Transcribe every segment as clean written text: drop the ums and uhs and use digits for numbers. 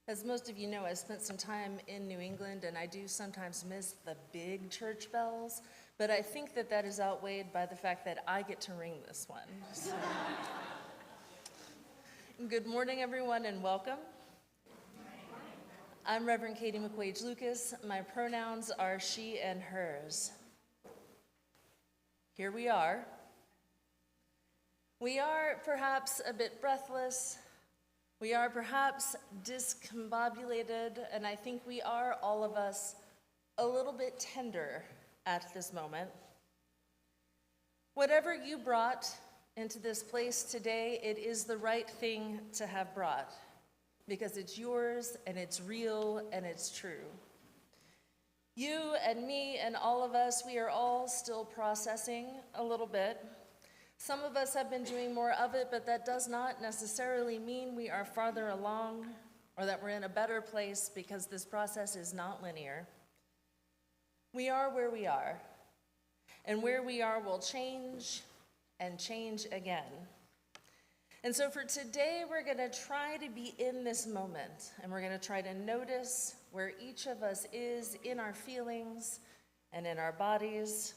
As most of you know, I spent some time in New England, and I do sometimes miss the big church bells, but I think that that is outweighed by the fact that I get to ring this one. So. Good morning, everyone, and welcome. I'm Reverend Katie McQuage-Loukas. My pronouns are she and hers. Here we are. We are perhaps a bit breathless. We are perhaps discombobulated, and I think we are, all of us, a little bit tender at this moment. Whatever you brought into this place today, it is the right thing to have brought, because it's yours, and it's real, and it's true. You and me and all of us, we are all still processing a little bit. Some of us have been doing more of it, but that does not necessarily mean we are farther along or that we're in a better place, because this process is not linear. We are where we are, and where we are will change and change again. And so for today, we're going to try to be in this moment, and we're going to try to notice where each of us is in our feelings and in our bodies.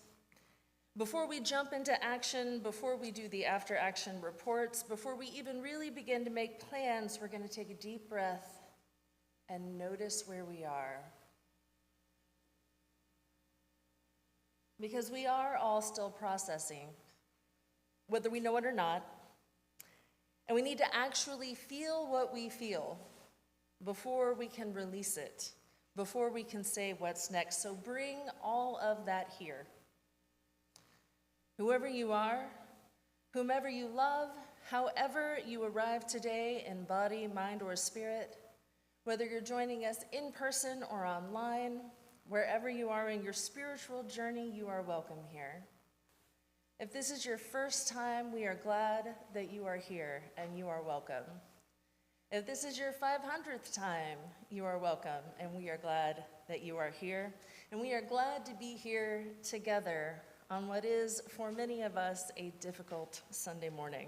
Before we jump into action, before we do the after-action reports, before we even really begin to make plans, we're going to take a deep breath and notice where we are. Because we are all still processing, whether we know it or not. And we need to actually feel what we feel before we can release it, before we can say what's next. So bring all of that here. Whoever you are, whomever you love, however you arrive today in body, mind, or spirit, whether you're joining us in person or online, wherever you are in your spiritual journey, you are welcome here. If this is your first time, we are glad that you are here and you are welcome. If this is your 500th time, you are welcome and we are glad that you are here. And we are glad to be here together on what is, for many of us, a difficult Sunday morning.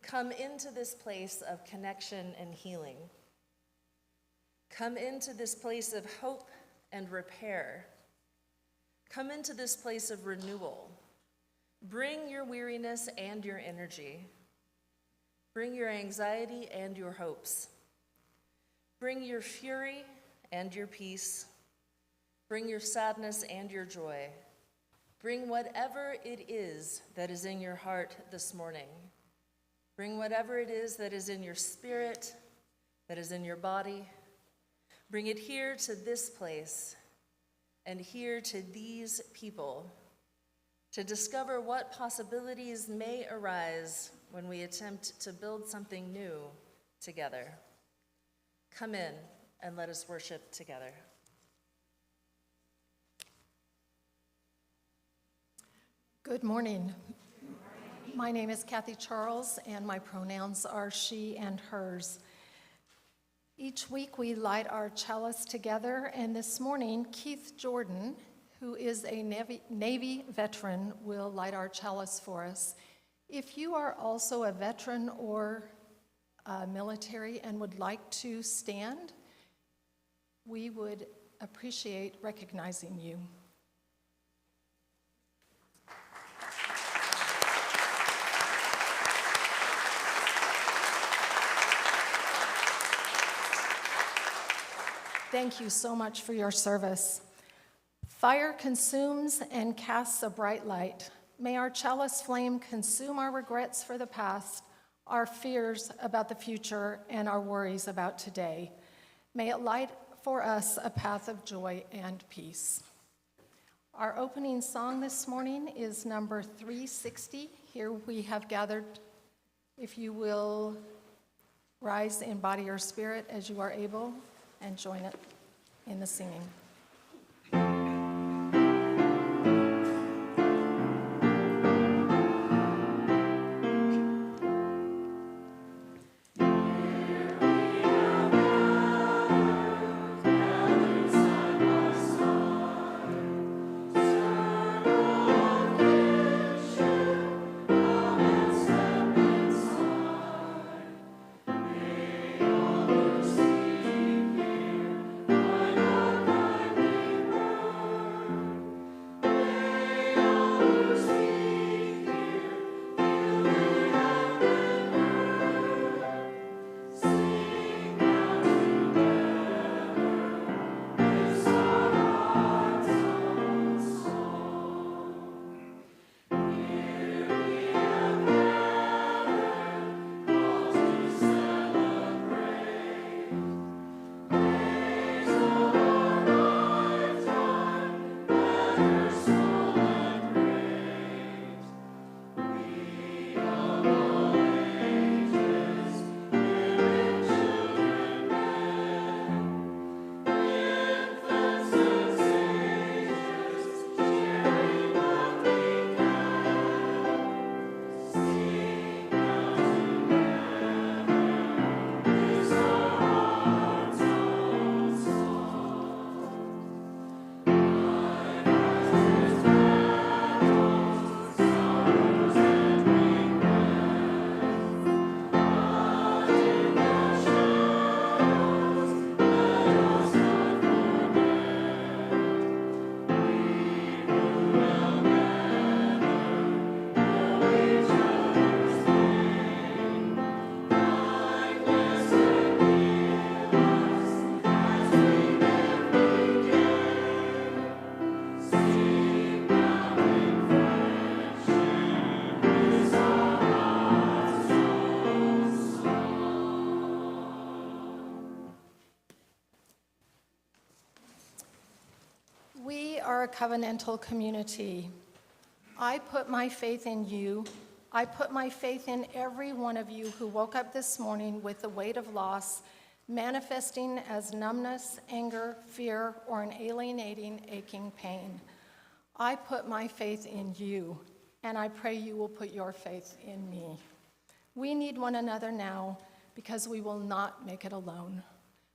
Come into this place of connection and healing. Come into this place of hope and repair. Come into this place of renewal. Bring your weariness and your energy. Bring your anxiety and your hopes. Bring your fury and your peace. Bring your sadness and your joy. Bring whatever it is that is in your heart this morning. Bring whatever it is that is in your spirit, that is in your body. Bring it here to this place and here to these people to discover what possibilities may arise when we attempt to build something new together. Come in and let us worship together. Good morning. My name is Kathy Charles, and my pronouns are she and hers. Each week we light our chalice together, and this morning Keith Jordan, who is a Navy veteran, will light our chalice for us. If you are also a veteran or military and would like to stand, we would appreciate recognizing you. Thank you so much for your service. Fire consumes and casts a bright light. May our chalice flame consume our regrets for the past, our fears about the future, and our worries about today. May it light for us a path of joy and peace. Our opening song this morning is number 360. Here we have gathered. If you will rise in body or spirit as you are able, and join it in the singing. are a covenantal community. I put my faith in you. I put my faith in every one of you who woke up this morning with the weight of loss, manifesting as numbness, anger, fear, or an alienating, aching pain. I put my faith in you, and I pray you will put your faith in me. We need one another now because we will not make it alone.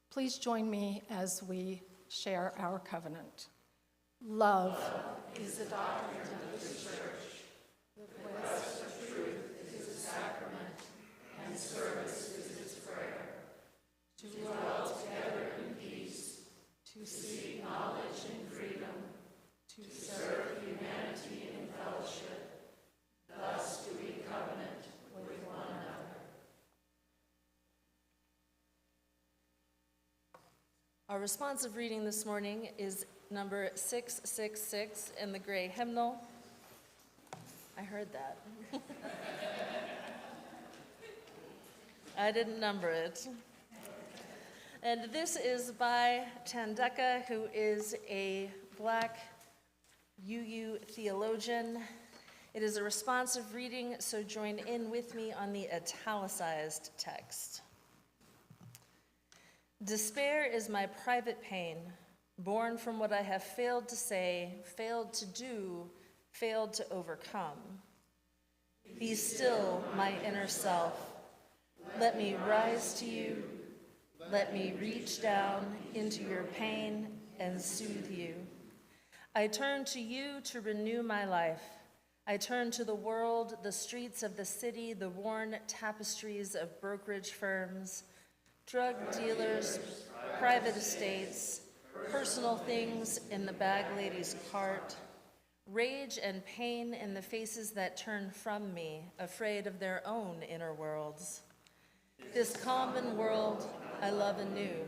Please join me as we share our covenant. Love is the doctrine of the church. The quest of truth is the sacrament, and service is its prayer. To dwell together in peace, to seek knowledge and freedom, to serve humanity in fellowship. Thus do we covenant with one another. Our responsive reading this morning is number 666 in the gray hymnal. I heard that. I didn't number it. And this is by Tandeka, who is a Black UU theologian. It is a responsive reading, so join in with me on the italicized text. Despair is my private pain, born from what I have failed to say, failed to do, failed to overcome. Be still, my inner self. Let me rise to you. Let me reach down into your pain and soothe you. I turn to you to renew my life. I turn to the world, the streets of the city, the worn tapestries of brokerage firms, drug dealers, private estates, personal things in the bag lady's cart, rage and pain in the faces that turn from me, afraid of their own inner worlds. This common world I love anew,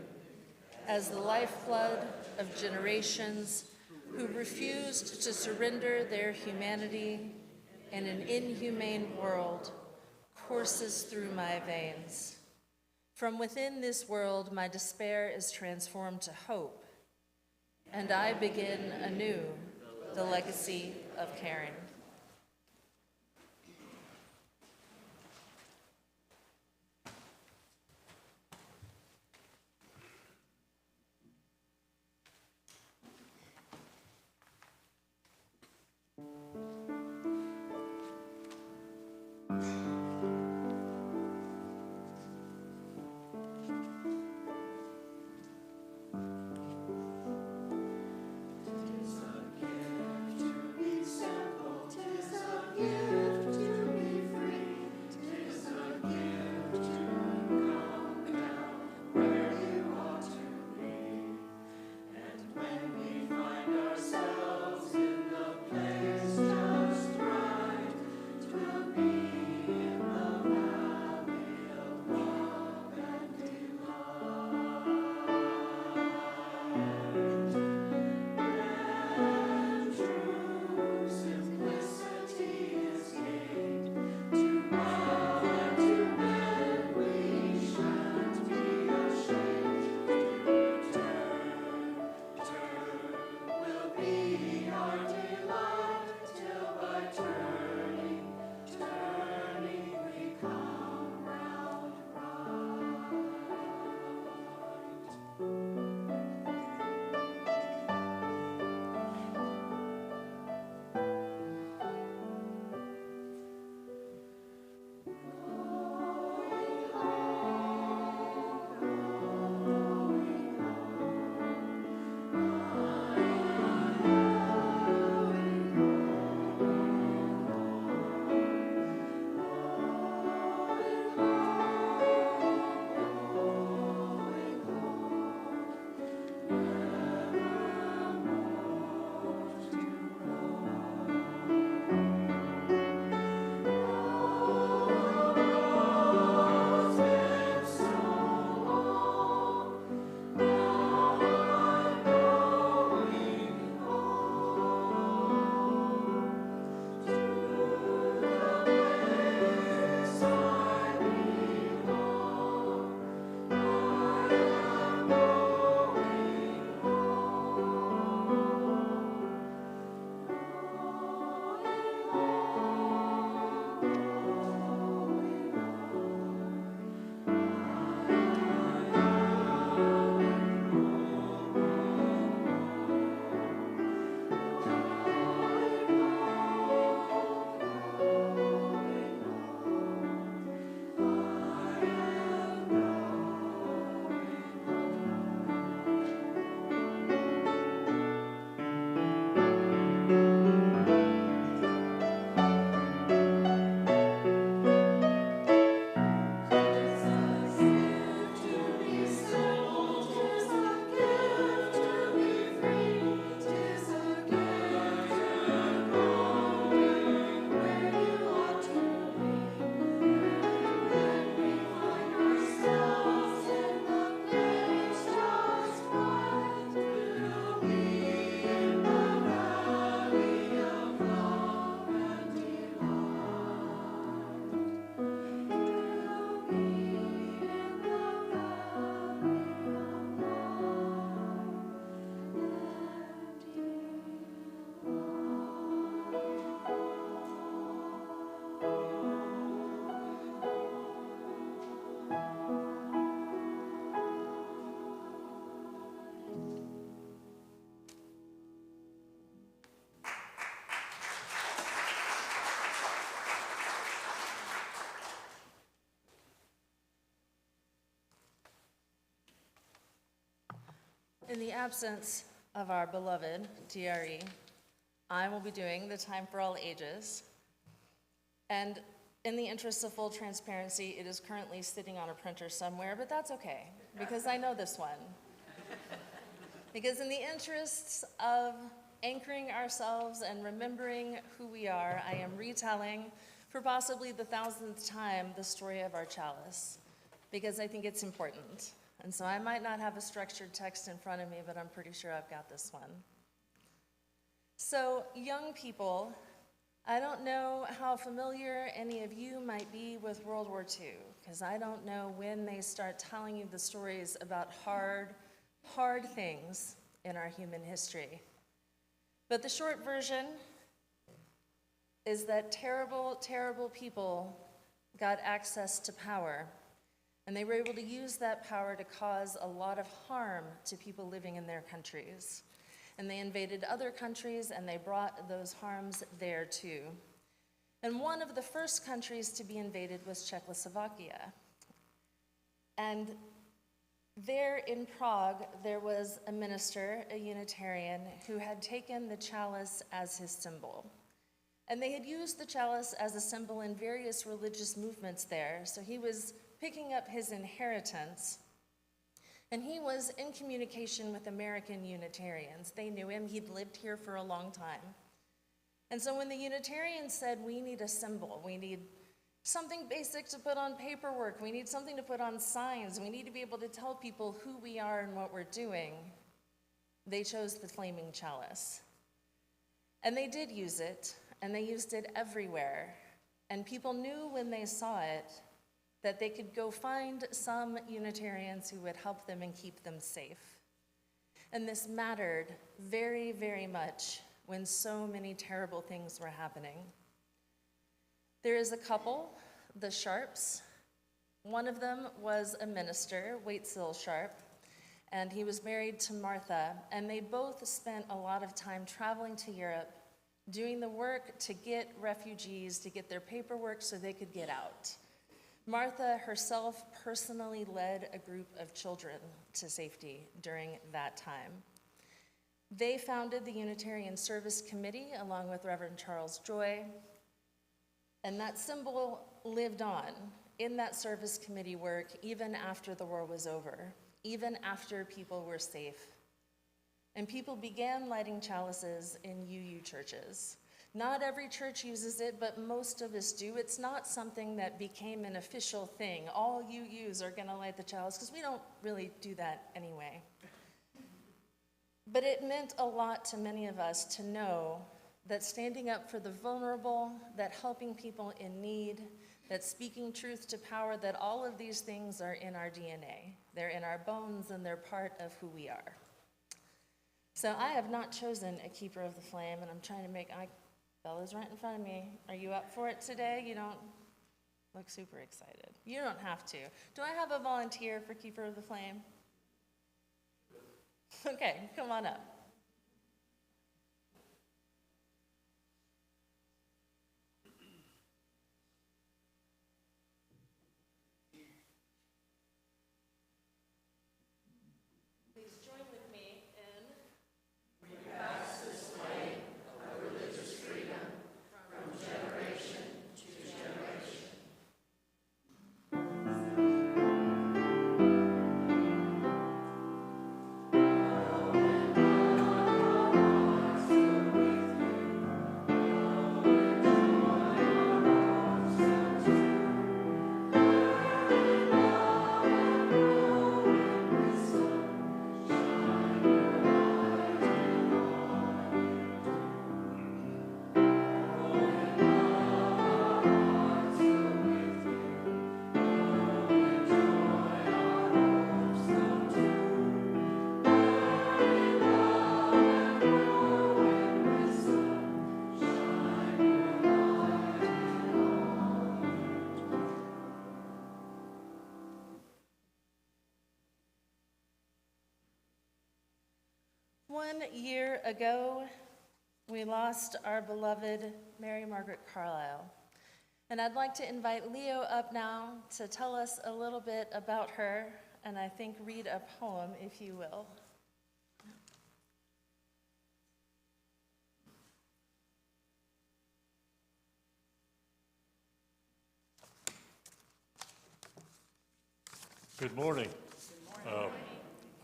as the lifeblood of generations who refused to surrender their humanity in an inhumane world courses through my veins. From within this world, my despair is transformed to hope, and I begin anew the legacy of caring. To be simple. In the absence of our beloved DRE, I will be doing the Time for All Ages. And in the interest of full transparency, it is currently sitting on a printer somewhere, but that's okay, because I know this one. Because in the interests of anchoring ourselves and remembering who we are, I am retelling, for possibly the 1000th time, the story of our chalice, because I think it's important. And so I might not have a structured text in front of me, but I'm pretty sure I've got this one. So, young people, I don't know how familiar any of you might be with World War II, because I don't know when they start telling you the stories about hard things in our human history. But the short version is that terrible, terrible people got access to power, and they were able to use that power to cause a lot of harm to people living in their countries. And they invaded other countries, and they brought those harms there too. And one of the first countries to be invaded was Czechoslovakia. And there in Prague, there was a minister, a Unitarian, who had taken the chalice as his symbol. And they had used the chalice as a symbol in various religious movements there, so he was picking up his inheritance. And he was in communication with American Unitarians. They knew him, he'd lived here for a long time. And so when the Unitarians said, we need a symbol, we need something basic to put on paperwork, we need something to put on signs, we need to be able to tell people who we are and what we're doing, they chose the flaming chalice. And they did use it, and they used it everywhere. And people knew when they saw it that they could go find some Unitarians who would help them and keep them safe. And this mattered very, very much when so many terrible things were happening. There is a couple, the Sharps. One of them was a minister, Waitzel Sharp, and he was married to Martha, and they both spent a lot of time traveling to Europe, doing the work to get refugees, to get their paperwork so they could get out. Martha herself personally led a group of children to safety during that time. They founded the Unitarian Service Committee along with Reverend Charles Joy, and that symbol lived on in that service committee work even after the war was over, even after people were safe. And people began lighting chalices in UU churches. Not every church uses it, but most of us do. It's not something that became an official thing. All UUs are gonna light the chalice, because we don't really do that anyway. But it meant a lot to many of us to know that standing up for the vulnerable, that helping people in need, that speaking truth to power, that all of these things are in our DNA. They're in our bones, and they're part of who we are. So I have not chosen a keeper of the flame, and I'm trying to make Bella's right in front of me. Are you up for it today? You don't look super excited. You don't have to. Do I have a volunteer for keeper of the flame? Okay, come on up. Please join with me in One year ago, we lost our beloved Mary Margaret Carlisle. And I'd like to invite Leo up now to tell us a little bit about her, and I think read a poem, if you will. Good morning.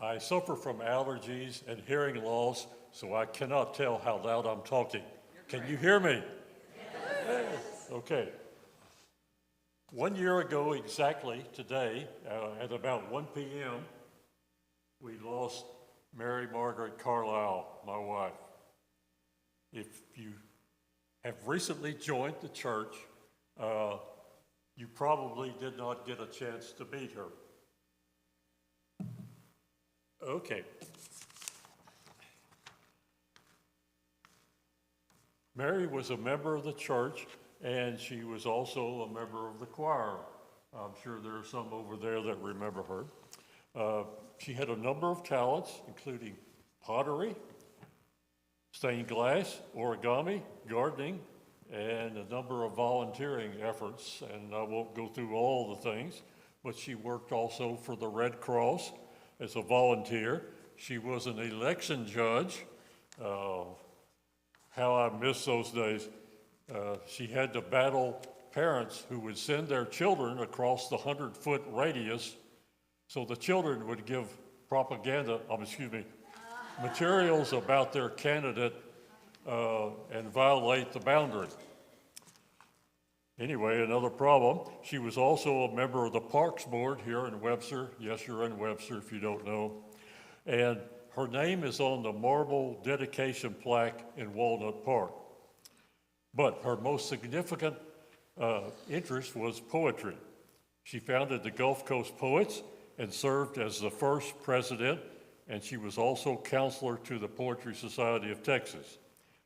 I suffer from allergies and hearing loss, so I cannot tell how loud I'm talking. Can you hear me? Yes. Okay. 1 year ago exactly today, at about 1 p.m., we lost Mary Margaret Carlisle, my wife. If you have recently joined the church, you probably did not get a chance to meet her. Okay. Mary was a member of the church, and she was also a member of the choir. I'm sure there are some over there that remember her. She had a number of talents, including pottery, stained glass, origami, gardening, and a number of volunteering efforts. And I won't go through all the things, but she worked also for the Red Cross as a volunteer. She was an election judge. How I miss those days. She had to battle parents who would send their children across the 100-foot radius so the children would give materials about their candidate and violate the boundary. Anyway, another problem. She was also a member of the Parks Board here in Webster. Yes, you're in Webster if you don't know. And her name is on the marble dedication plaque in Walnut Park. But her most significant interest was poetry. She founded the Gulf Coast Poets and served as the first president, and she was also counselor to the Poetry Society of Texas.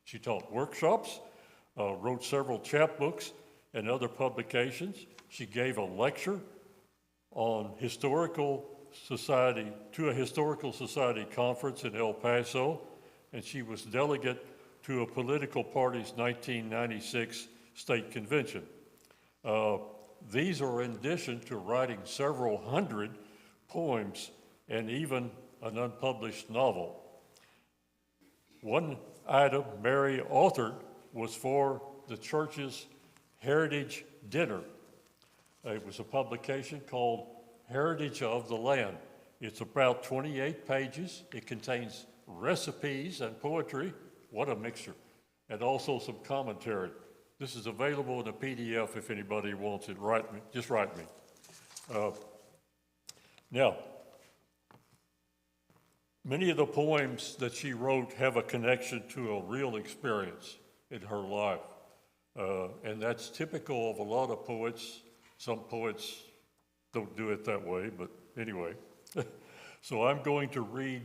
She taught workshops, wrote several chapbooks and other publications. She gave a lecture on to a historical society conference in El Paso, and she was delegate to a political party's 1996 state convention. These are in addition to writing several hundred poems and even an unpublished novel. One item Mary authored was for the church's Heritage Dinner. It was a publication called Heritage of the Land. It's about 28 pages. It contains recipes and poetry. What a mixture. And also some commentary. This is available in a PDF if anybody wants it. Just write me. Now, many of the poems that she wrote have a connection to a real experience in her life. And that's typical of a lot of poets. Some poets don't do it that way, but anyway. So I'm going to read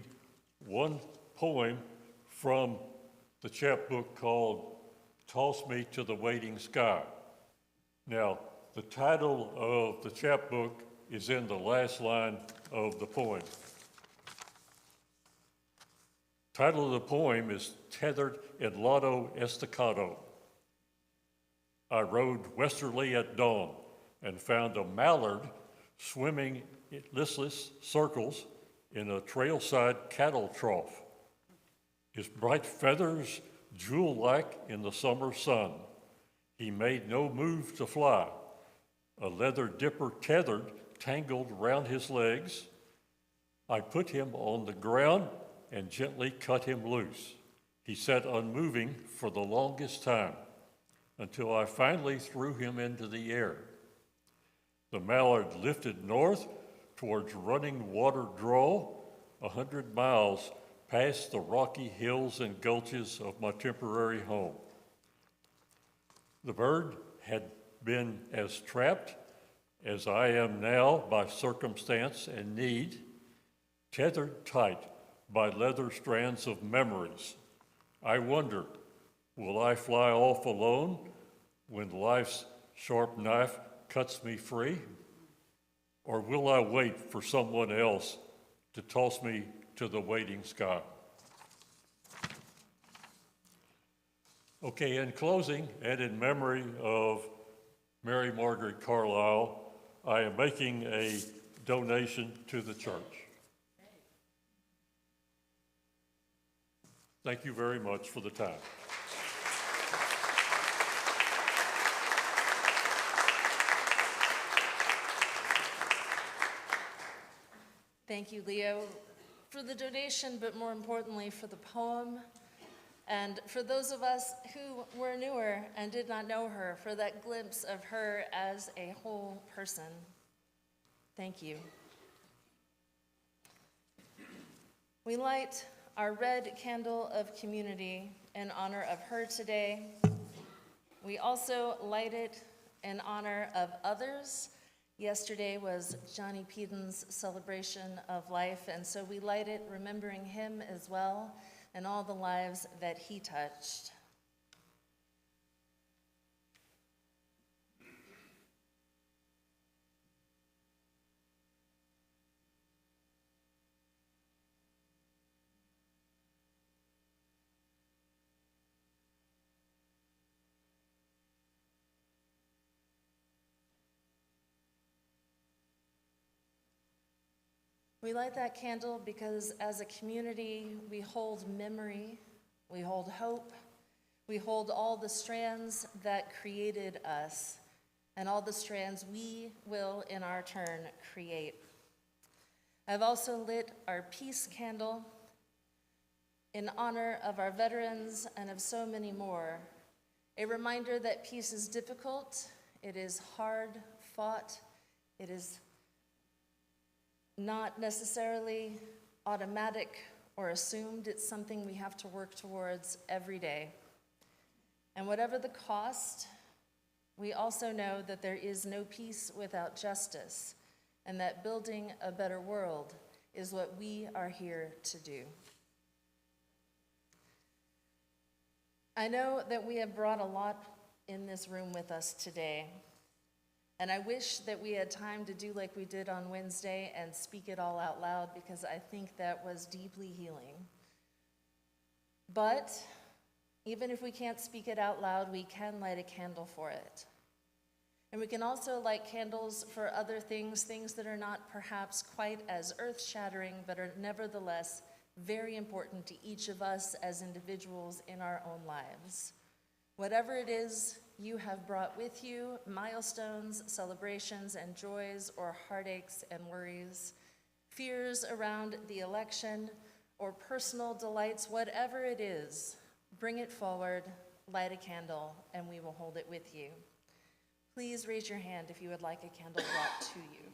one poem from the chapbook called Toss Me to the Waiting Sky. Now, the title of the chapbook is in the last line of the poem. Title of the poem is Tethered in Lotto Estacado. I rode westerly at dawn and found a mallard swimming in listless circles in a trailside cattle trough. His bright feathers jewel-like in the summer sun. He made no move to fly. A leather dipper tethered, tangled round his legs. I put him on the ground and gently cut him loose. He sat unmoving for the longest time, until I finally threw him into the air. The mallard lifted north towards Running Water Draw, 100 miles past the rocky hills and gulches of my temporary home. The bird had been as trapped as I am now by circumstance and need, tethered tight by leather strands of memories. I wonder, will I fly off alone when life's sharp knife cuts me free? Or will I wait for someone else to toss me to the waiting sky? Okay, in closing, and in memory of Mary Margaret Carlisle, I am making a donation to the church. Thank you very much for the time. Thank you, Leo, for the donation, but more importantly, for the poem. And for those of us who were newer and did not know her, for that glimpse of her as a whole person. Thank you. We light our red candle of community in honor of her today. We also light it in honor of others. Yesterday was Johnny Peden's celebration of life, and so we light it remembering him as well and all the lives that he touched. We light that candle because as a community, we hold memory, we hold hope, we hold all the strands that created us, and all the strands we will, in our turn, create. I've also lit our peace candle in honor of our veterans and of so many more. A reminder that peace is difficult, it is hard fought, it is not necessarily automatic or assumed. It's something we have to work towards every day. And whatever the cost, we also know that there is no peace without justice, and that building a better world is what we are here to do. I know that we have brought a lot in this room with us today. And I wish that we had time to do like we did on Wednesday and speak it all out loud, because I think that was deeply healing. But even if we can't speak it out loud, we can light a candle for it. And we can also light candles for other things, things that are not perhaps quite as earth-shattering, but are nevertheless very important to each of us as individuals in our own lives. Whatever it is you have brought with you, milestones, celebrations, and joys, or heartaches and worries, fears around the election, or personal delights, whatever it is, bring it forward, light a candle, and we will hold it with you. Please raise your hand if you would like a candle brought to you.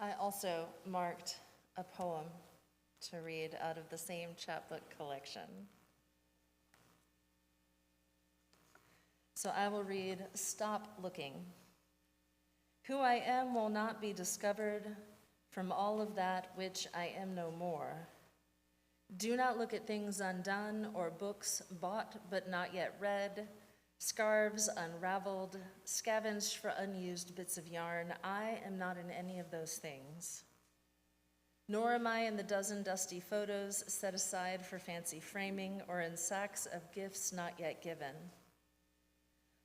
I also marked a poem to read out of the same chapbook collection. So I will read Stop Looking. Who I am will not be discovered from all of that which I am no more. Do not look at things undone or books bought but not yet read, scarves unraveled, scavenged for unused bits of yarn. I am not in any of those things. Nor am I in the dozen dusty photos set aside for fancy framing or in sacks of gifts not yet given.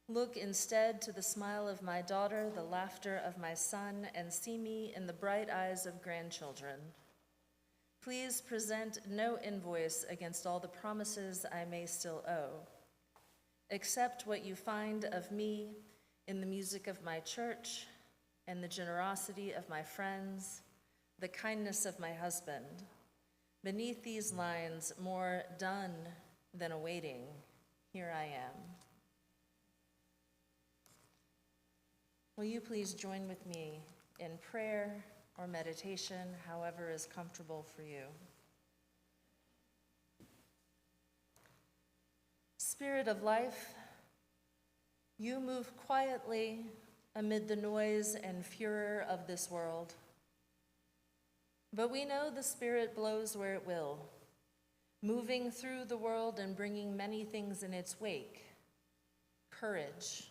Look instead to the smile of my daughter, the laughter of my son, and see me in the bright eyes of grandchildren. Please present no invoice against all the promises I may still owe. Accept what you find of me in the music of my church and the generosity of my friends, the kindness of my husband. Beneath these lines, more done than awaiting, here I am. Will you please join with me in prayer or meditation, however is comfortable for you? Spirit of life, you move quietly amid the noise and furor of this world. But we know the Spirit blows where it will, moving through the world and bringing many things in its wake: courage,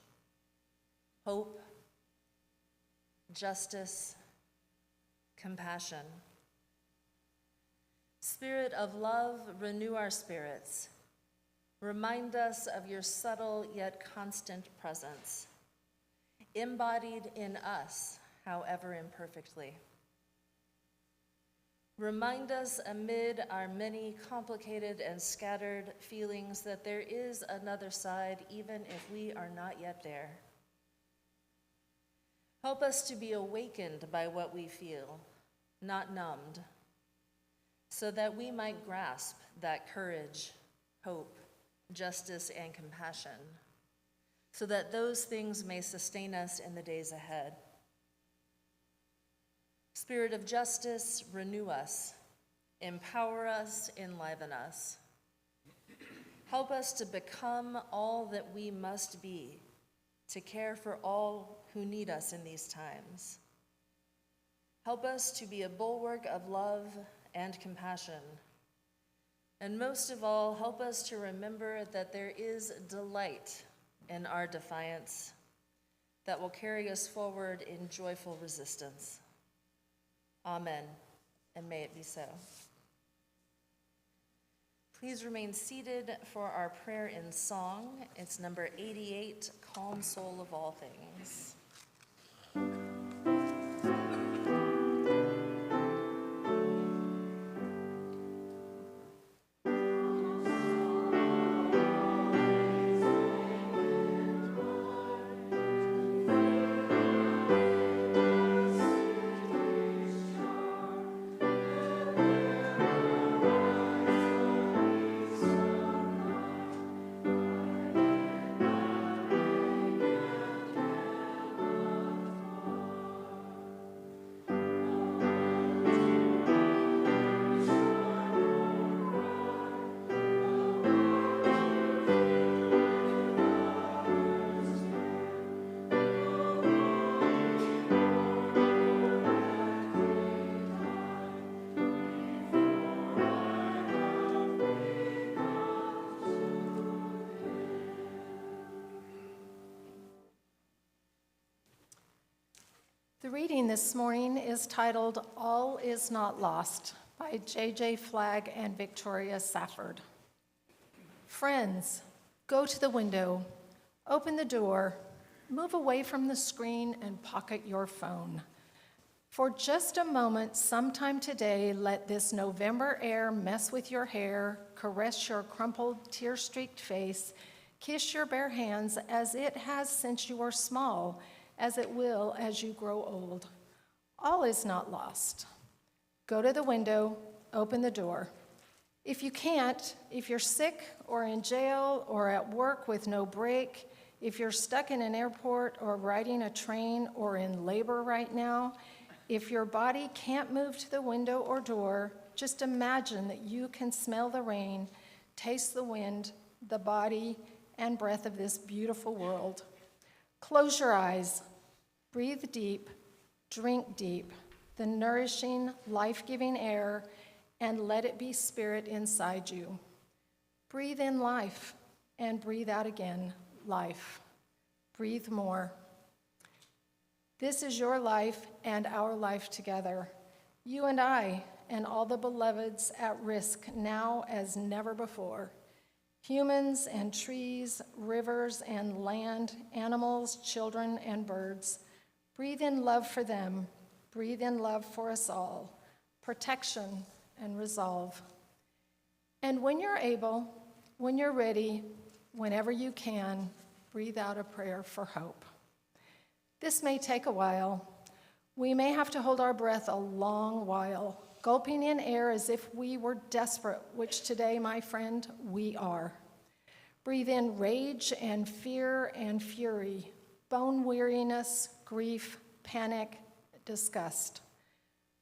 hope, justice, compassion. Spirit of love, renew our spirits. Remind us of your subtle yet constant presence, embodied in us, however imperfectly. Remind us amid our many complicated and scattered feelings that there is another side, even if we are not yet there. Help us to be awakened by what we feel, not numbed, so that we might grasp that courage, hope, justice, and compassion, so that those things may sustain us in the days ahead. Spirit of justice, renew us, empower us, enliven us. Help us to become all that we must be, to care for all who need us in these times. Help us to be a bulwark of love and compassion. And most of all, help us to remember that there is delight in our defiance that will carry us forward in joyful resistance. Amen, and may it be so. Please remain seated for our prayer in song. It's number 88, Calm Soul of All Things. The reading this morning is titled All Is Not Lost by J.J. Flagg and Victoria Safford. Friends, go to the window, open the door, move away from the screen and pocket your phone. For just a moment, sometime today, let this November air mess with your hair, caress your crumpled, tear-streaked face, kiss your bare hands as it has since you were small, as it will as you grow old. All is not lost. Go to the window, open the door. If you can't, if you're sick or in jail or at work with no break, if you're stuck in an airport or riding a train or in labor right now, If your body can't move to the window or door, just imagine that you can smell the rain, taste the wind, the body, and breath of this beautiful world. Close your eyes, breathe deep, drink deep, the nourishing, life-giving air, and let it be spirit inside you. Breathe in life, and breathe out again, life. Breathe more. This is your life and our life together. You and I, and all the beloveds at risk now as never before. Humans and trees, rivers and land, animals, children and birds. Breathe in love for them. Breathe in love for us all. Protection and resolve. And when you're able, when you're ready, whenever you can, breathe out a prayer for hope. This may take a while. We may have to hold our breath a long while, gulping in air as if we were desperate, which today, my friend, we are. Breathe in rage and fear and fury, bone weariness, grief, panic, disgust.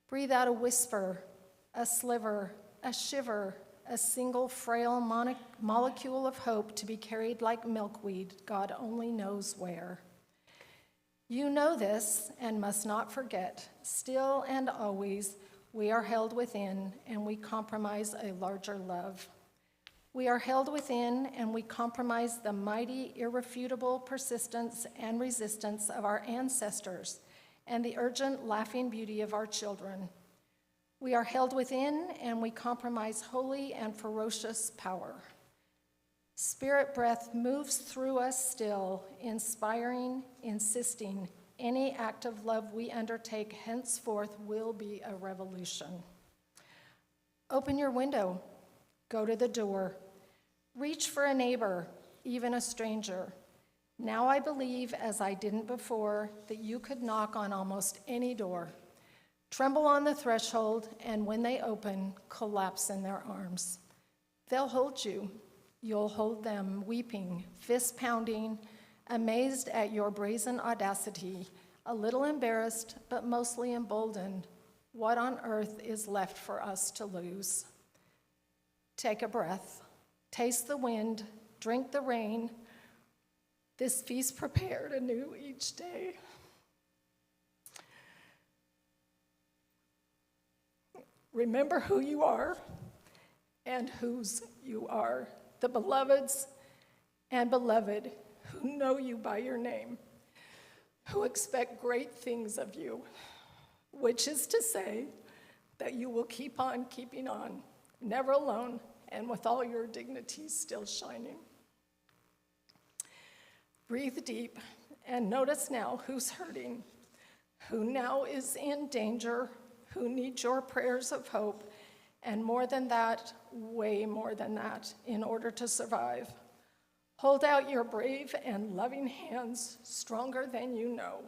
Breathe out a whisper, a sliver, a shiver, a single frail molecule of hope to be carried like milkweed, God only knows where. You know this and must not forget, still and always, we are held within and we compromise a larger love. We are held within and we compromise the mighty, irrefutable persistence and resistance of our ancestors and the urgent, laughing beauty of our children. We are held within and we compromise holy and ferocious power. Spirit breath moves through us still, inspiring, insisting. Any act of love we undertake henceforth will be a revolution. Open your window, go to the door, reach for a neighbor, even a stranger. Now I believe, as I didn't before, that you could knock on almost any door. Tremble on the threshold, and when they open, collapse in their arms. They'll hold you. You'll hold them, weeping, fist pounding, amazed at your brazen audacity, a little embarrassed, but mostly emboldened. What on earth is left for us to lose? Take a breath, taste the wind, drink the rain. This feast prepared anew each day. Remember who you are and whose you are, the beloveds and beloved who know you by your name, who expect great things of you, which is to say that you will keep on keeping on, never alone, and with all your dignities still shining. Breathe deep and notice now who's hurting, who now is in danger, who needs your prayers of hope, and more than that, way more than that, in order to survive. Hold out your brave and loving hands, stronger than you know,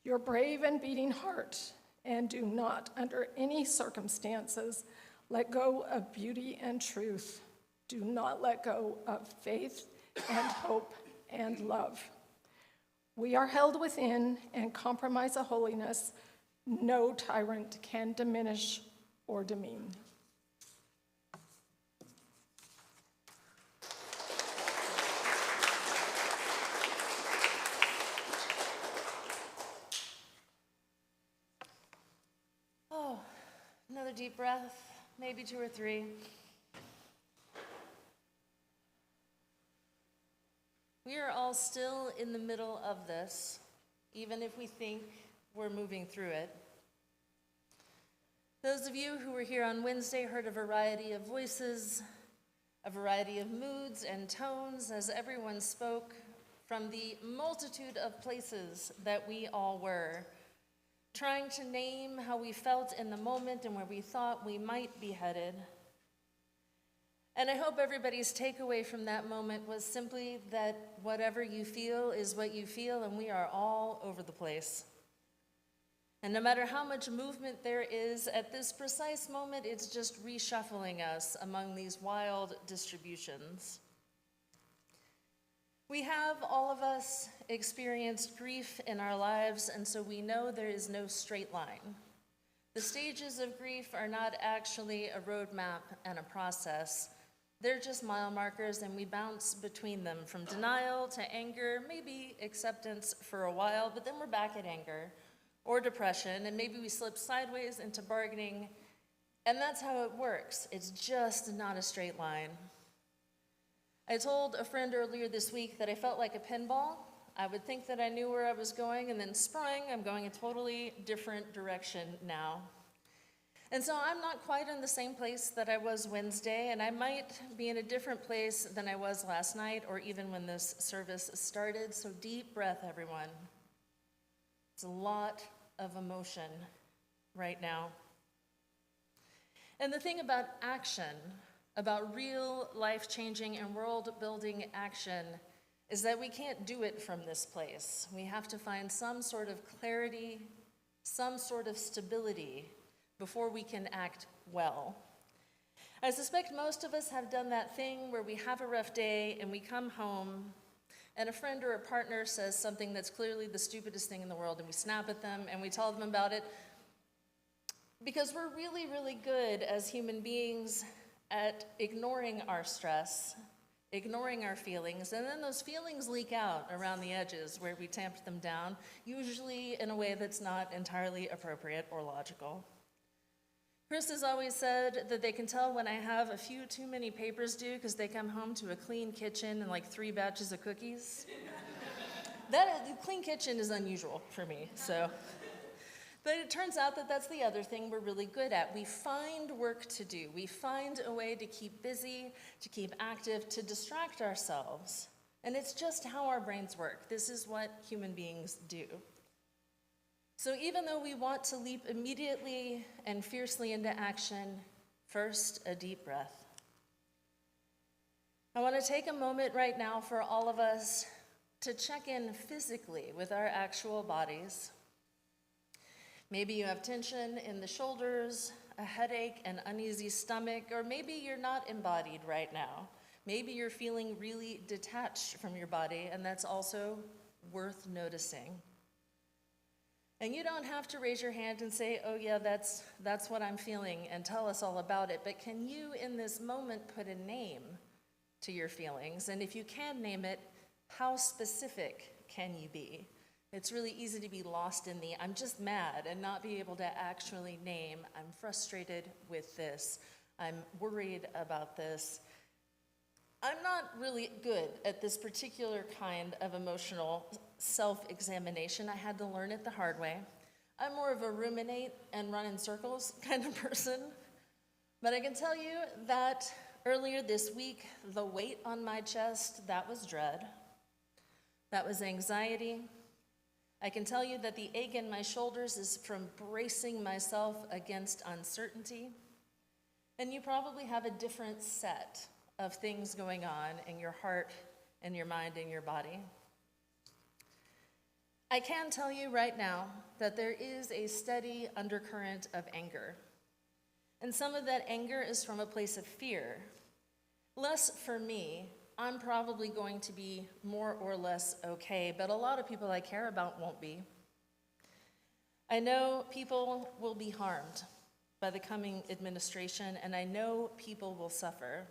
your brave and beating heart, and do not, under any circumstances, let go of beauty and truth. Do not let go of faith and hope and love. We are held within and compromise a holiness no tyrant can diminish or demean. Oh, another deep breath, maybe 2 or 3. We are all still in the middle of this, even if we think we're moving through it. Those of you who were here on Wednesday heard a variety of voices, a variety of moods and tones as everyone spoke from the multitude of places that we all were, trying to name how we felt in the moment and where we thought we might be headed. And I hope everybody's takeaway from that moment was simply that whatever you feel is what you feel, and we are all over the place. And no matter how much movement there is, at this precise moment, it's just reshuffling us among these wild distributions. We have, all of us, experienced grief in our lives, and so we know there is no straight line. The stages of grief are not actually a roadmap and a process. They're just mile markers, and we bounce between them from denial to anger, maybe acceptance for a while, but then we're back at anger or depression, and maybe we slip sideways into bargaining, and that's how it works. It's just not a straight line. I told a friend earlier this week that I felt like a pinball. I would think that I knew where I was going, and then spring, I'm going a totally different direction now. And so I'm not quite in the same place that I was Wednesday, and I might be in a different place than I was last night or even when this service started. So deep breath, everyone. It's a lot of emotion right now. And the thing about action, about real life-changing and world-building action, is that we can't do it from this place. We have to find some sort of clarity, some sort of stability before we can act well. I suspect most of us have done that thing where we have a rough day and we come home and a friend or a partner says something that's clearly the stupidest thing in the world, and we snap at them and we tell them about it because we're really, really good as human beings at ignoring our stress, ignoring our feelings, and then those feelings leak out around the edges where we tamped them down, usually in a way that's not entirely appropriate or logical. Chris has always said that they can tell when I have a few too many papers due because they come home to a clean kitchen and like 3 batches of cookies. The clean kitchen is unusual for me, so. But it turns out that that's the other thing we're really good at. We find work to do. We find a way to keep busy, to keep active, to distract ourselves. And it's just how our brains work. This is what human beings do. So even though we want to leap immediately and fiercely into action, first, a deep breath. I want to take a moment right now for all of us to check in physically with our actual bodies. Maybe you have tension in the shoulders, a headache, an uneasy stomach, or maybe you're not embodied right now. Maybe you're feeling really detached from your body, and that's also worth noticing. And you don't have to raise your hand and say, oh yeah, that's what I'm feeling, and tell us all about it. But can you, in this moment, put a name to your feelings? And if you can name it, how specific can you be? It's really easy to be lost in the I'm just mad and not be able to actually name, I'm frustrated with this, I'm worried about this. I'm not really good at this particular kind of emotional self-examination. I had to learn it the hard way. I'm more of a ruminate and run in circles kind of person. But I can tell you that earlier this week, the weight on my chest, that was dread. That was anxiety. I can tell you that the ache in my shoulders is from bracing myself against uncertainty. And you probably have a different set of things going on in your heart and your mind and your body. I can tell you right now that there is a steady undercurrent of anger. And some of that anger is from a place of fear. Less for me. I'm probably going to be more or less okay, but a lot of people I care about won't be. I know people will be harmed by the coming administration, and I know people will suffer.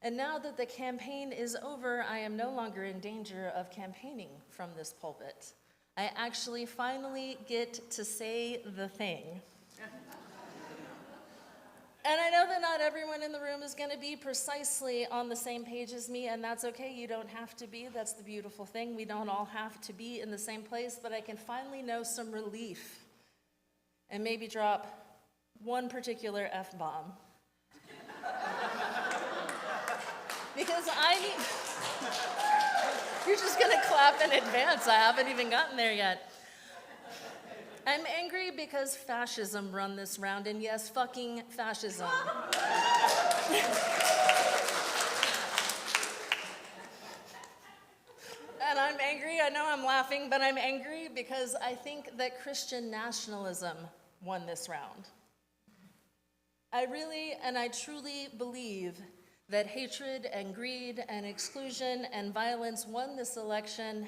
And now that the campaign is over, I am no longer in danger of campaigning from this pulpit. I actually finally get to say the thing. And I know that not everyone in the room is going to be precisely on the same page as me, and that's okay. You don't have to be. That's the beautiful thing. We don't all have to be in the same place, but I can finally know some relief and maybe drop one particular F-bomb. Because you're just going to clap in advance. I haven't even gotten there yet. I'm angry because fascism run this round, and yes, fucking fascism. And I'm angry, I know I'm laughing, but I'm angry because I think that Christian nationalism won this round. I really and I truly believe that hatred and greed and exclusion and violence won this election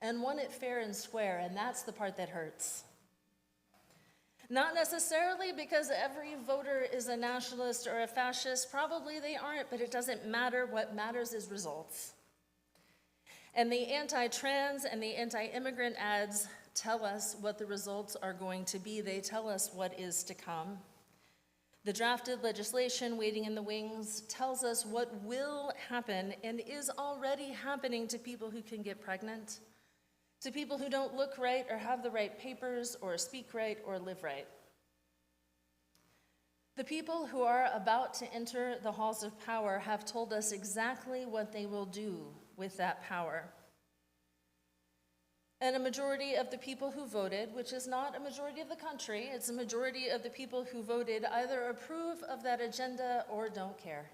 and won it fair and square, and that's the part that hurts. Not necessarily because every voter is a nationalist or a fascist, probably they aren't, but it doesn't matter. What matters is results. And the anti-trans and the anti-immigrant ads tell us what the results are going to be. They tell us what is to come. The drafted legislation waiting in the wings tells us what will happen and is already happening to people who can get pregnant, to people who don't look right or have the right papers or speak right or live right. The people who are about to enter the halls of power have told us exactly what they will do with that power. And a majority of the people who voted, which is not a majority of the country, it's a majority of the people who voted, either approve of that agenda or don't care.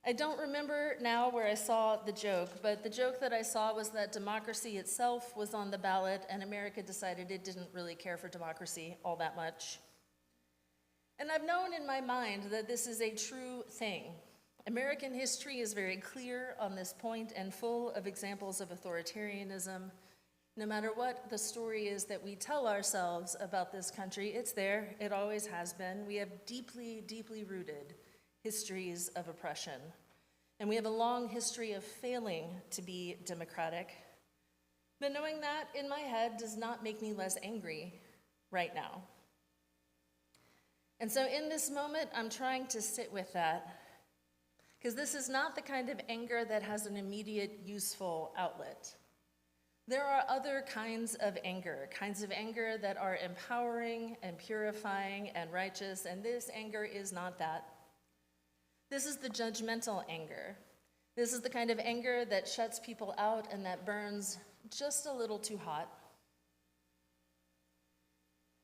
I don't remember now where I saw the joke, but the joke that I saw was that democracy itself was on the ballot and America decided it didn't really care for democracy all that much. And I've known in my mind that this is a true thing. American history is very clear on this point and full of examples of authoritarianism. No matter what the story is that we tell ourselves about this country, it's there, it always has been. We have deeply, deeply rooted histories of oppression. And we have a long history of failing to be democratic. But knowing that in my head does not make me less angry right now. And so in this moment, I'm trying to sit with that, because this is not the kind of anger that has an immediate, useful outlet. There are other kinds of anger that are empowering and purifying and righteous, and this anger is not that. This is the judgmental anger. This is the kind of anger that shuts people out and that burns just a little too hot.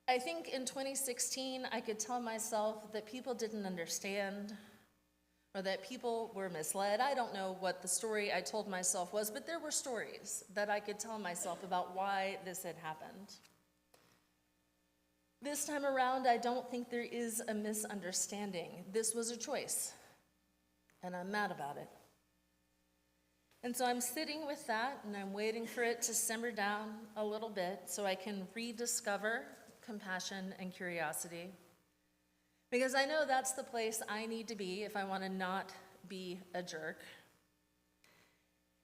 I think in 2016, I could tell myself that people didn't understand or that people were misled. I don't know what the story I told myself was, but there were stories that I could tell myself about why this had happened. This time around, I don't think there is a misunderstanding. This was a choice, and I'm mad about it. And so I'm sitting with that, and I'm waiting for it to simmer down a little bit so I can rediscover compassion and curiosity. Because I know that's the place I need to be if I want to not be a jerk.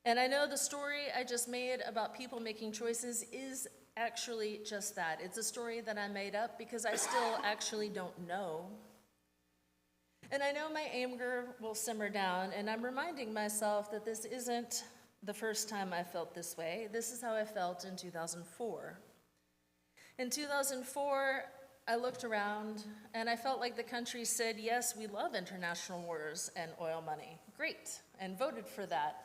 And I know the story I just made about people making choices is actually just that. It's a story that I made up because I still actually don't know. And I know my anger will simmer down, and I'm reminding myself that this isn't the first time I felt this way. This is how I felt in 2004. In 2004, I looked around and I felt like the country said, yes, we love international wars and oil money. Great, and voted for that.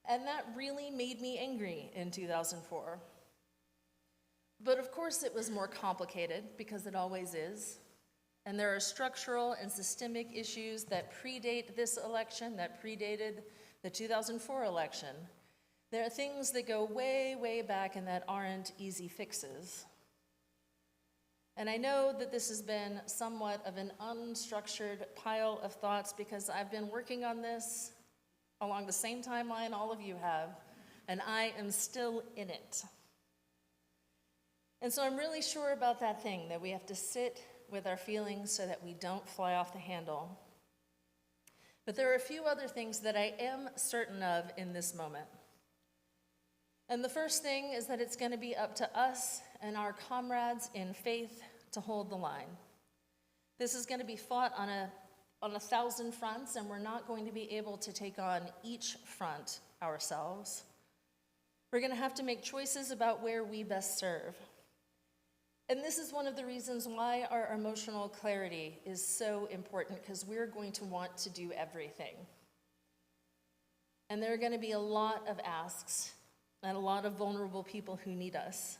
And that really made me angry in 2004. But of course it was more complicated, because it always is. And there are structural and systemic issues that predate this election, that predated the 2004 election. There are things that go way, way back and that aren't easy fixes. And I know that this has been somewhat of an unstructured pile of thoughts because I've been working on this along the same timeline all of you have, and I am still in it. And so I'm really sure about that thing, that we have to sit with our feelings so that we don't fly off the handle. But there are a few other things that I am certain of in this moment. And the first thing is that it's going to be up to us and our comrades in faith to hold the line. This is going to be fought on a 1,000 fronts, and we're not going to be able to take on each front ourselves. We're going to have to make choices about where we best serve. And this is one of the reasons why our emotional clarity is so important, because we're going to want to do everything. And there are going to be a lot of asks and a lot of vulnerable people who need us.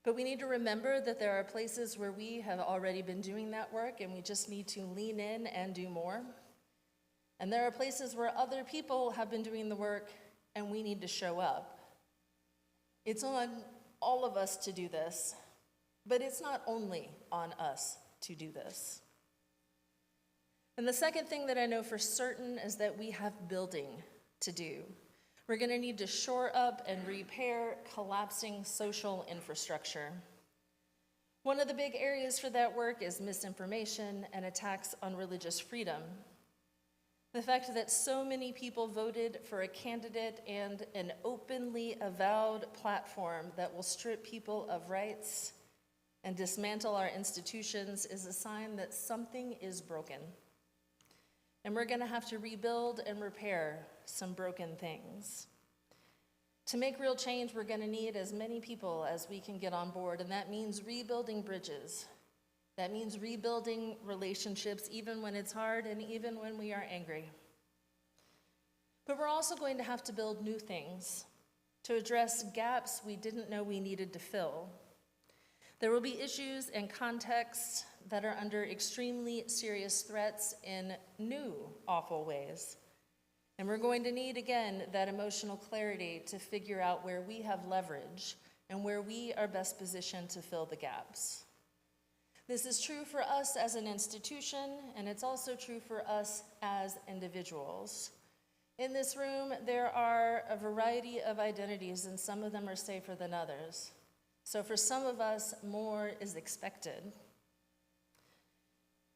But we need to remember that there are places where we have already been doing that work, and we just need to lean in and do more. And there are places where other people have been doing the work, and we need to show up. It's on all of us to do this, but it's not only on us to do this. And the second thing that I know for certain is that we have building to do. We're going to need to shore up and repair collapsing social infrastructure. One of the big areas for that work is misinformation and attacks on religious freedom. The fact that so many people voted for a candidate and an openly avowed platform that will strip people of rights and dismantle our institutions is a sign that something is broken. And we're going to have to rebuild and repair some broken things. To make real change, we're going to need as many people as we can get on board, and that means rebuilding bridges. That means rebuilding relationships even when it's hard and even when we are angry. But we're also going to have to build new things to address gaps we didn't know we needed to fill. There will be issues and contexts that are under extremely serious threats in new, awful ways. And we're going to need, again, that emotional clarity to figure out where we have leverage and where we are best positioned to fill the gaps. This is true for us as an institution, and it's also true for us as individuals. In this room, there are a variety of identities, and some of them are safer than others. So for some of us, more is expected.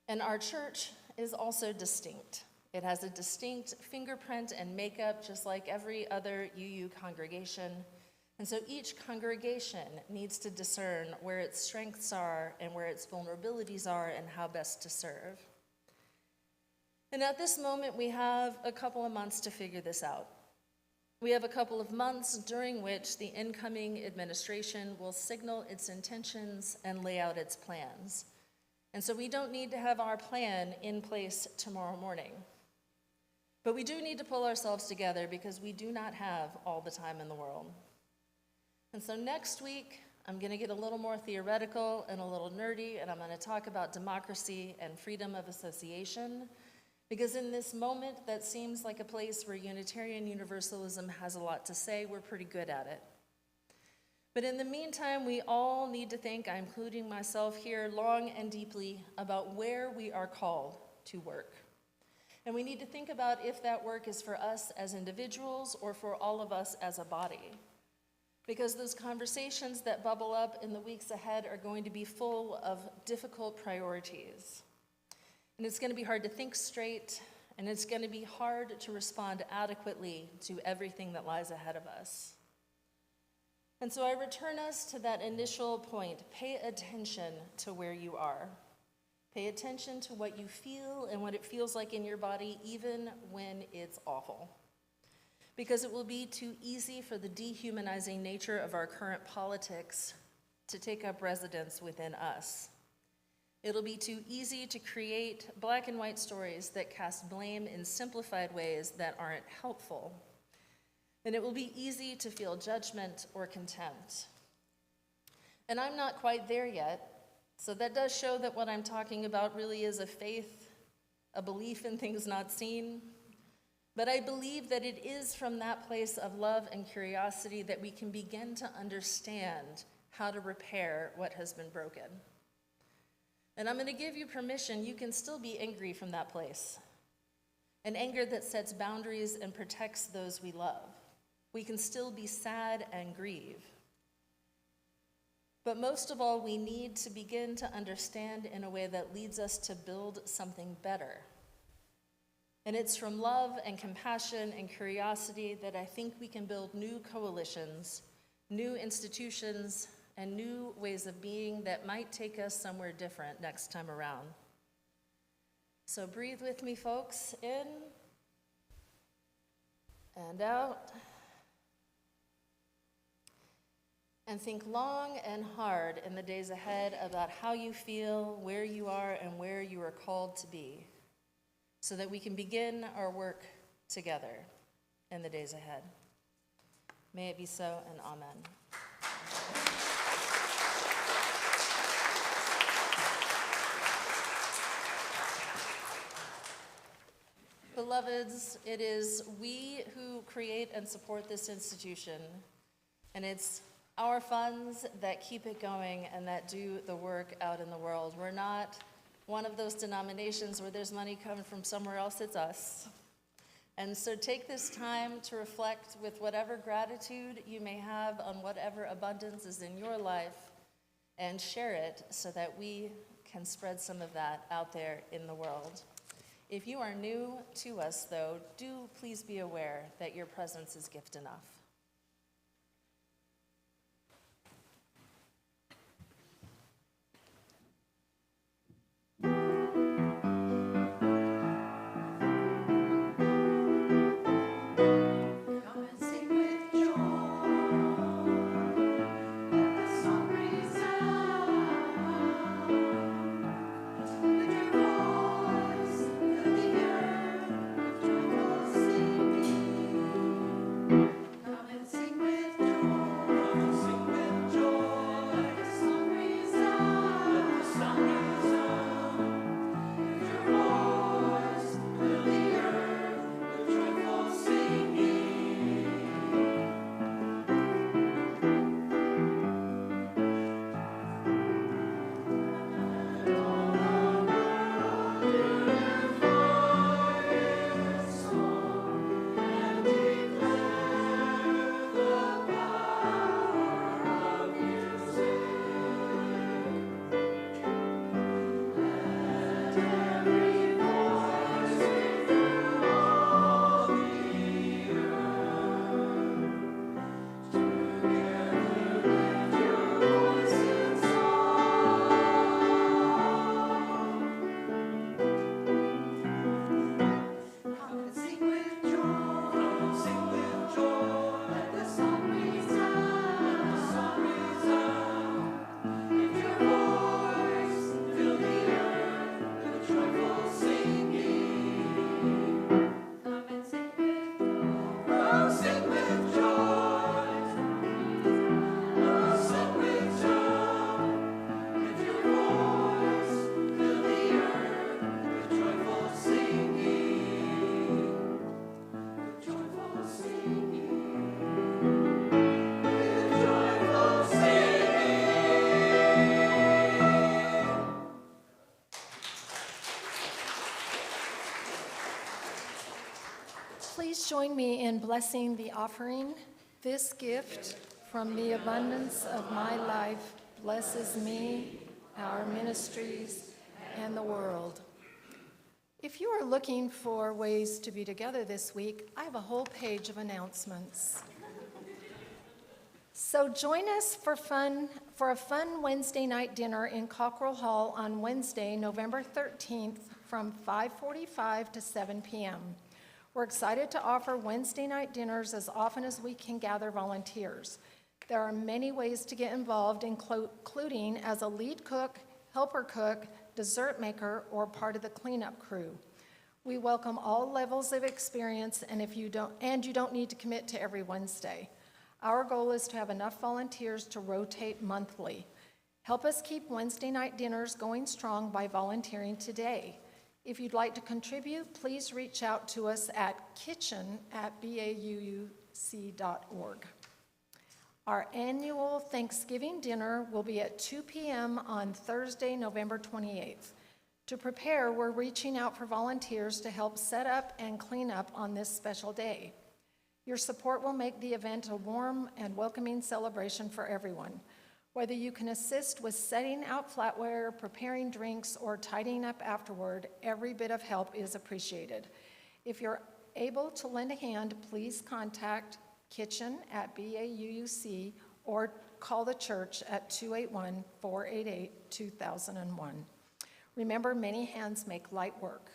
And our church is also distinct. It has a distinct fingerprint and makeup, just like every other UU congregation. And so each congregation needs to discern where its strengths are and where its vulnerabilities are and how best to serve. And at this moment, we have a couple of months to figure this out. We have a couple of months during which the incoming administration will signal its intentions and lay out its plans. And so we don't need to have our plan in place tomorrow morning. But we do need to pull ourselves together because we do not have all the time in the world. And so next week, I'm going to get a little more theoretical and a little nerdy, and I'm going to talk about democracy and freedom of association. Because in this moment that seems like a place where Unitarian Universalism has a lot to say, we're pretty good at it. But in the meantime, we all need to think, I'm including myself here, long and deeply about where we are called to work. And we need to think about if that work is for us as individuals or for all of us as a body. Because those conversations that bubble up in the weeks ahead are going to be full of difficult priorities. And it's going to be hard to think straight, and it's going to be hard to respond adequately to everything that lies ahead of us. And so I return us to that initial point. Pay attention to where you are. Pay attention to what you feel and what it feels like in your body, even when it's awful. Because it will be too easy for the dehumanizing nature of our current politics to take up residence within us. It'll be too easy to create black and white stories that cast blame in simplified ways that aren't helpful. And it will be easy to feel judgment or contempt. And I'm not quite there yet, so that does show that what I'm talking about really is a faith, a belief in things not seen. But I believe that it is from that place of love and curiosity that we can begin to understand how to repair what has been broken. And I'm going to give you permission, you can still be angry from that place. An anger that sets boundaries and protects those we love. We can still be sad and grieve. But most of all, we need to begin to understand in a way that leads us to build something better. And it's from love and compassion and curiosity that I think we can build new coalitions, new institutions, and new ways of being that might take us somewhere different next time around. So breathe with me, folks. In and out. And think long and hard in the days ahead about how you feel, where you are, and where you are called to be, so that we can begin our work together in the days ahead. May it be so, and amen. Beloveds, it is we who create and support this institution, and it's our funds that keep it going and that do the work out in the world. We're not one of those denominations where there's money coming from somewhere else, it's us. And so take this time to reflect with whatever gratitude you may have on whatever abundance is in your life and share it so that we can spread some of that out there in the world. If you are new to us, though, do please be aware that your presence is gift enough. Please join me in blessing the offering. This gift from the abundance of my life blesses me, our ministries, and the world. If you are looking for ways to be together this week, I have a whole page of announcements. So join us for a fun Wednesday night dinner in Cockrell Hall on Wednesday, November 13th from 5:45 to 7 p.m. We're excited to offer Wednesday night dinners as often as we can gather volunteers. There are many ways to get involved, including as a lead cook, helper cook, dessert maker, or part of the cleanup crew. We welcome all levels of experience, and you don't need to commit to every Wednesday. Our goal is to have enough volunteers to rotate monthly. Help us keep Wednesday night dinners going strong by volunteering today. If you'd like to contribute, please reach out to us at kitchen@bauuc.org. Our annual Thanksgiving dinner will be at 2 p.m. on Thursday, November 28th. To prepare, we're reaching out for volunteers to help set up and clean up on this special day. Your support will make the event a warm and welcoming celebration for everyone. Whether you can assist with setting out flatware, preparing drinks, or tidying up afterward, every bit of help is appreciated. If you're able to lend a hand, please contact kitchen@bauuc or call the church at 281-488-2001. Remember, many hands make light work.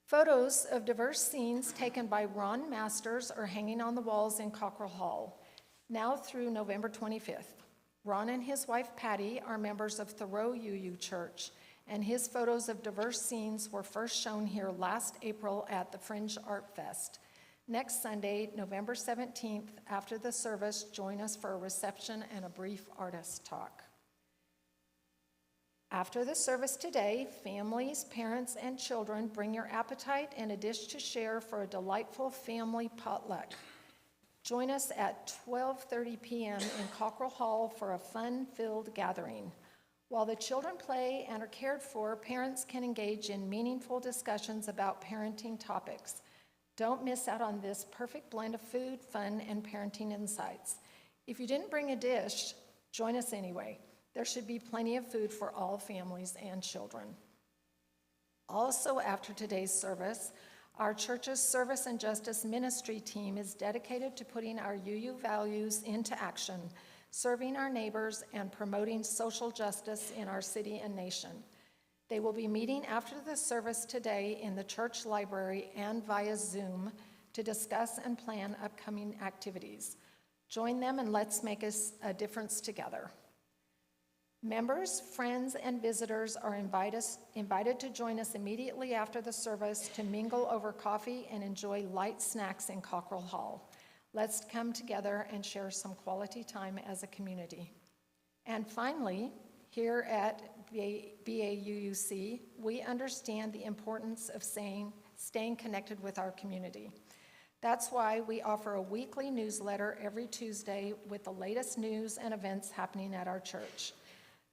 Photos of diverse scenes taken by Ron Masters are hanging on the walls in Cockrell Hall, now through November 25th. Ron and his wife Patty are members of Thoreau UU Church, and his photos of diverse scenes were first shown here last April at the Fringe Art Fest. Next Sunday, November 17th, after the service, join us for a reception and a brief artist talk. After the service today, families, parents, and children bring your appetite and a dish to share for a delightful family potluck. Join us at 12:30 p.m. in Cockrell Hall for a fun-filled gathering. While the children play and are cared for, parents can engage in meaningful discussions about parenting topics. Don't miss out on this perfect blend of food, fun, and parenting insights. If you didn't bring a dish, join us anyway. There should be plenty of food for all families and children. Also, after today's service, our church's Service and Justice Ministry team is dedicated to putting our UU values into action, serving our neighbors, and promoting social justice in our city and nation. They will be meeting after the service today in the church library and via Zoom to discuss and plan upcoming activities. Join them and let's make a difference together. Members, friends, and visitors are invited to join us immediately after the service to mingle over coffee and enjoy light snacks in Cockrell Hall. Let's come together and share some quality time as a community. And finally, here at BAUUC, we understand the importance of staying connected with our community. That's why we offer a weekly newsletter every Tuesday with the latest news and events happening at our church.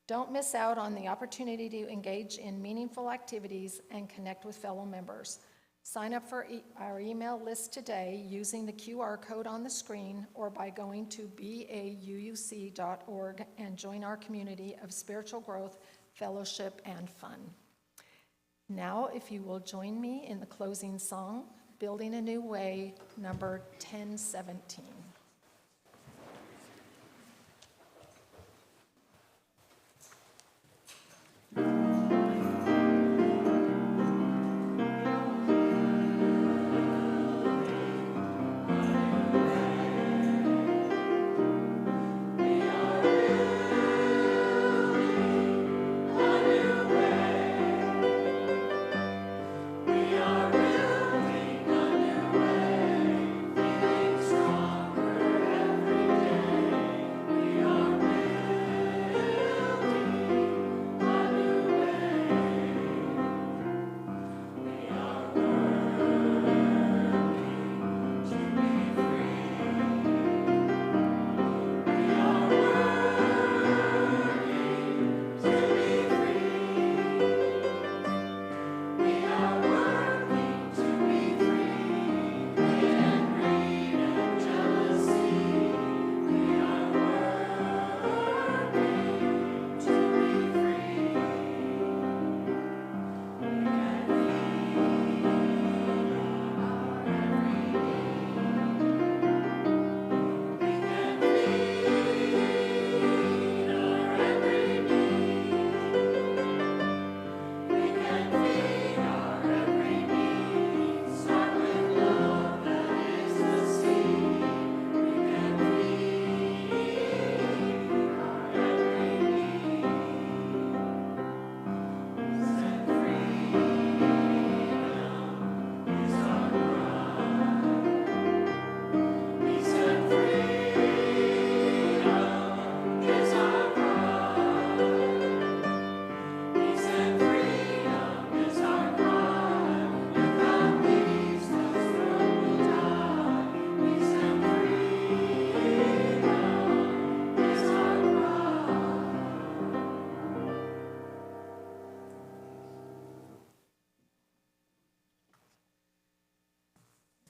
Don't miss out on the opportunity to engage in meaningful activities and connect with fellow members. Sign up for our email list today using the QR code on the screen or by going to bauuc.org and join our community of spiritual growth, fellowship, and fun. Now, if you will join me in the closing song, Building a New Way, number 1017.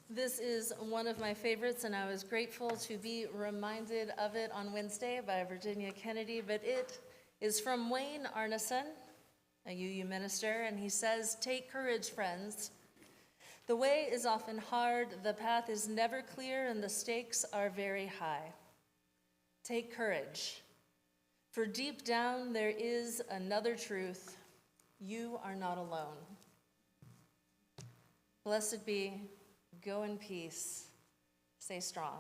This is one of my favorites, and I was grateful to be reminded of it on Wednesday by Virginia Kennedy, but it is from Wayne Arneson, a UU minister, and he says, "Take courage, friends. The way is often hard, the path is never clear, and the stakes are very high. Take courage, for deep down there is another truth. You are not alone." Blessed be. Go in peace. Stay strong.